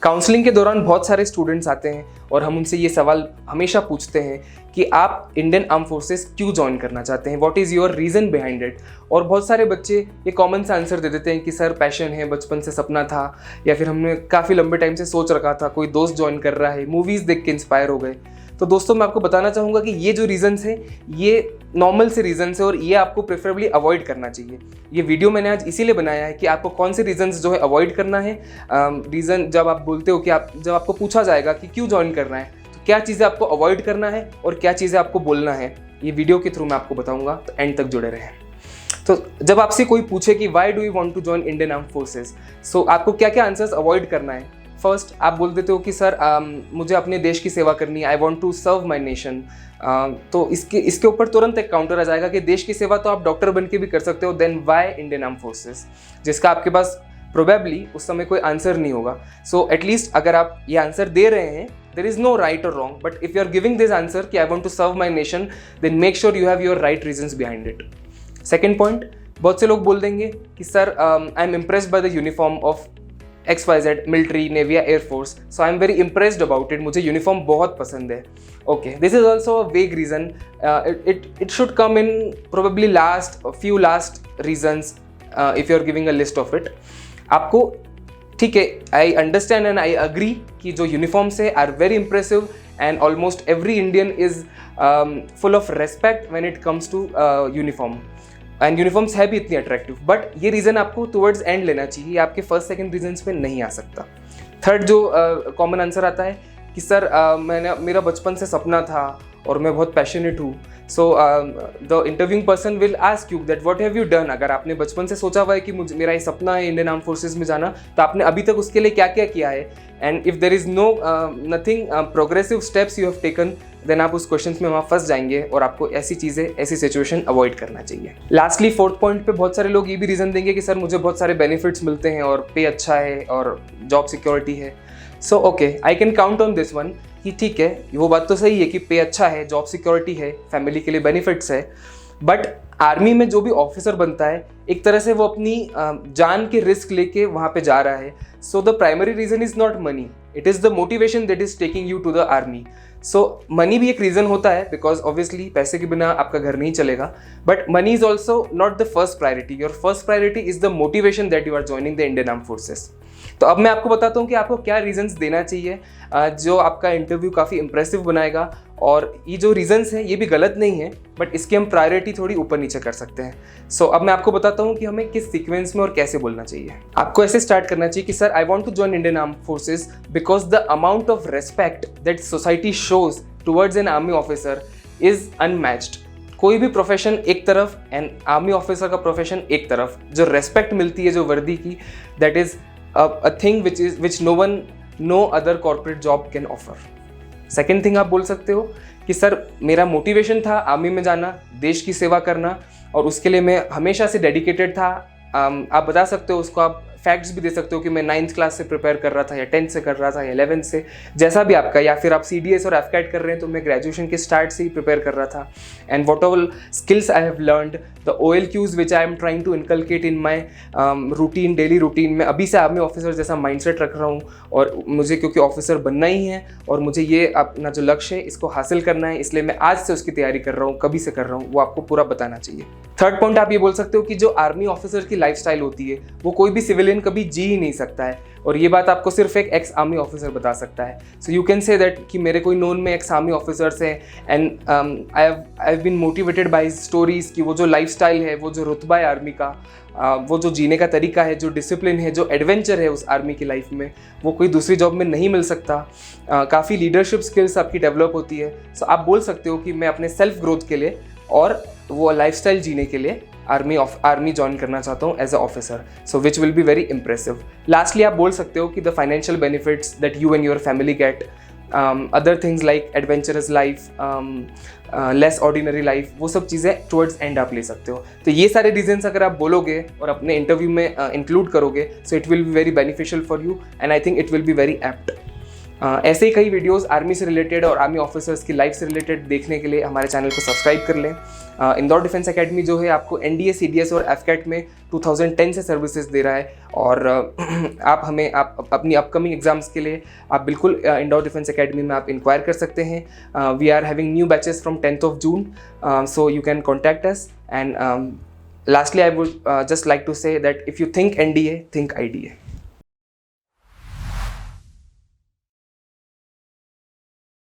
Counselling के दौरान बहुत सारे स्टूडेंट्स आते हैं और हम उनसे ये सवाल हमेशा पूछते हैं कि आप इंडियन आर्म फोर्सेस क्यों ज्वाइन करना चाहते हैं, what is your reason behind it. और बहुत सारे बच्चे ये कॉमन सा आंसर दे देते हैं कि सर पैशन है, बचपन से सपना था, या फिर हमने काफ़ी लंबे टाइम से सोच रखा था, कोई दोस्त ज्वाइन कर रहा है, मूवीज़ देख के इंस्पायर हो गए। तो दोस्तों मैं आपको बताना चाहूँगा कि ये जो रीज़न्स हैं ये नॉर्मल से रीज़न्स है और ये आपको प्रेफरेबली अवॉइड करना चाहिए। ये वीडियो मैंने आज इसीलिए बनाया है कि आपको कौन से रीज़न्स जो है अवॉइड करना है। रीज़न जब आप बोलते हो कि जब आपको पूछा जाएगा कि क्यों ज्वाइन करना है, तो क्या चीज़ें आपको अवॉइड करना है और क्या चीज़ें आपको बोलना है, ये वीडियो के थ्रू मैं आपको बताऊँगा, तो एंड तक जुड़े रहें। तो जब आपसे कोई पूछे कि why do you want to join Indian arm forces, so आपको क्या क्या आंसर्स अवॉइड करना है। फर्स्ट आप बोल देते हो कि सर मुझे अपने देश की सेवा करनी है, I want to serve my nation. तो इसके ऊपर तुरंत एक काउंटर आ जाएगा कि देश की सेवा तो आप डॉक्टर बन के भी कर सकते हो, then why Indian arm forces, जिसका आपके पास प्रोबेबली उस समय कोई आंसर नहीं होगा। सो एटलीस्ट अगर आप ये आंसर दे रहे हैं, देर इज नो राइट और wrong, but if you are giving this answer कि I want to serve my nation, then make sure you have your right reasons behind it. Second point, बहुत से लोग बोल देंगे कि sir I am impressed by the uniform of XYZ, military, navy या air force, so I am very impressed about it, मुझे uniform बहुत पसंद है। Okay, this is also a vague reason, it should come in probably few last reasons if you are giving a list of it. आपको ठीक है, I understand and I agree कि जो uniforms है are very impressive and almost every Indian is full of respect when it comes to uniform, and uniforms है भी इतनी attractive, but ये रीज़न आपको टुवर्ड्स एंड लेना चाहिए, ये आपके फर्स्ट सेकंड रीजन्स पे नहीं आ सकता। थर्ड जो कॉमन आंसर आता है कि सर मेरा बचपन से सपना था और मैं बहुत पैशनेट हूँ, so the interviewing person will ask you that what have you done. अगर आपने बचपन से सोचा हुआ है कि मेरा ये सपना है इंडियन आर्म फोर्सेज में जाना, तो आपने अभी तक उसके लिए क्या क्या किया है, and if there is no nothing progressive steps you have taken, then आप उस क्वेश्चन में वहाँ फंस जाएंगे और आपको ऐसी चीज़ें, ऐसी सिचुएशन अवॉइड करना चाहिए। लास्टली फोर्थ पॉइंट पे बहुत सारे लोग ये भी रीज़न देंगे कि सर मुझे बहुत सारे बेनिफिट्स मिलते हैं और पे अच्छा है और जॉब सिक्योरिटी है। So okay, I can count on this one कि ठीक है, वो बात तो सही है कि पे अच्छा है, जॉब सिक्योरिटी है, फैमिली के लिए बेनिफिट्स है, बट आर्मी में जो भी ऑफिसर बनता है एक तरह से वो अपनी जान के रिस्क लेके वहाँ पे जा रहा है। So the primary reason is not money, it is the motivation that is taking you to the army. So money भी एक रीज़न होता है, बिकॉज ऑब्वियसली पैसे के बिना आपका घर नहीं चलेगा, but money is also not the first priority. Your first priority is the motivation that you are joining the Indian arm forces. तो अब मैं आपको बताता हूँ कि आपको क्या रीजंस देना चाहिए जो आपका इंटरव्यू काफ़ी इंप्रेसिव बनाएगा, और ये जो रीजंस हैं ये भी गलत नहीं है, बट इसकी हम प्रायोरिटी थोड़ी ऊपर नीचे कर सकते हैं। सो अब मैं आपको बताता हूँ कि हमें किस सीक्वेंस में और कैसे बोलना चाहिए। आपको ऐसे स्टार्ट करना चाहिए कि sir I want to join Indian armed forces because the amount of respect that society shows towards an army officer is unmatched. कोई भी प्रोफेशन एक तरफ एंड आर्मी ऑफिसर का प्रोफेशन एक तरफ, जो रेस्पेक्ट मिलती है जो वर्दी की, that is a thing which no other corporate job can offer. Second thing आप बोल सकते हो कि सर मेरा मोटिवेशन था आर्मी में जाना, देश की सेवा करना, और उसके लिए मैं हमेशा से डेडिकेटेड था। आप बता सकते हो उसको, आप फैक्ट्स भी दे सकते हो कि मैं 9th क्लास से प्रिपेयर कर रहा था या 10th से कर रहा था या 11th से, जैसा भी आपका, या फिर आप CDS और FCAT कर रहे हैं तो मैं ग्रेजुएशन के स्टार्ट से ही प्रिपेयर कर रहा था। And whatever skills I have learned, the OLQs which I am trying to inculcate in my routine, daily routine, मैं अभी से आर्मी ऑफिसर जैसा माइंडसेट रख रहा हूँ, और मुझे क्योंकि ऑफिसर बनना ही है और मुझे ये अपना जो लक्ष्य है इसको हासिल करना है, इसलिए मैं आज से उसकी तैयारी कर रहा हूँ, कभी से कर रहा हूँ, वो आपको पूरा बताना चाहिए। थर्ड पॉइंट आप ये बोल सकते हो कि जो आर्मी ऑफिसर की लाइफस्टाइल होती है वो कोई भी सिविलियन कभी जी ही नहीं सकता है, और ये बात आपको सिर्फ एक एक्स आर्मी ऑफिसर बता सकता है। So you can say that कि मेरे कोई नोन में एक्स आर्मी ऑफिसर्स हैं, and I have been motivated by his stories कि वो जो लाइफस्टाइल है, वो जो रुतबा है आर्मी का, वो जो जीने का तरीका है, जो डिसिप्लिन है, जो एडवेंचर है उस आर्मी की लाइफ में, वो कोई दूसरी जॉब में नहीं मिल सकता। काफ़ी लीडरशिप स्किल्स आपकी डेवलप होती है। सो आप बोल सकते हो कि मैं अपने सेल्फ ग्रोथ के लिए और वो लाइफस्टाइल जीने के लिए आर्मी ज्वाइन करना चाहता हूँ as a officer, so which will be very impressive. Lastly आप बोल सकते हो कि the financial benefits that you and your family get, other things like adventurous life, less ordinary life, वो सब चीज़ें टुवर्ड्स एंड आप ले सकते हो। तो ये सारे रीजंस अगर आप बोलोगे और अपने इंटरव्यू में इंक्लूड करोगे, so it will be very beneficial for you, and I think it will be very apt. ऐसे ही कई वीडियोस आर्मी से रिलेटेड और आर्मी ऑफिसर्स की लाइफ से रिलेटेड देखने के लिए हमारे चैनल को सब्सक्राइब कर लें। इंदौर डिफेंस एकेडमी जो है आपको NDA, CDS और एफकेट में 2010 से सर्विसेज दे रहा है, और आप अपनी अपकमिंग एग्जाम्स के लिए आप बिल्कुल इंदौर डिफेंस एकेडमी में आप इंक्वायर कर सकते हैं। We are having new batches from 10th of June, so you can contact us. And lastly, I would just like to say that if you think NDA, think IDA.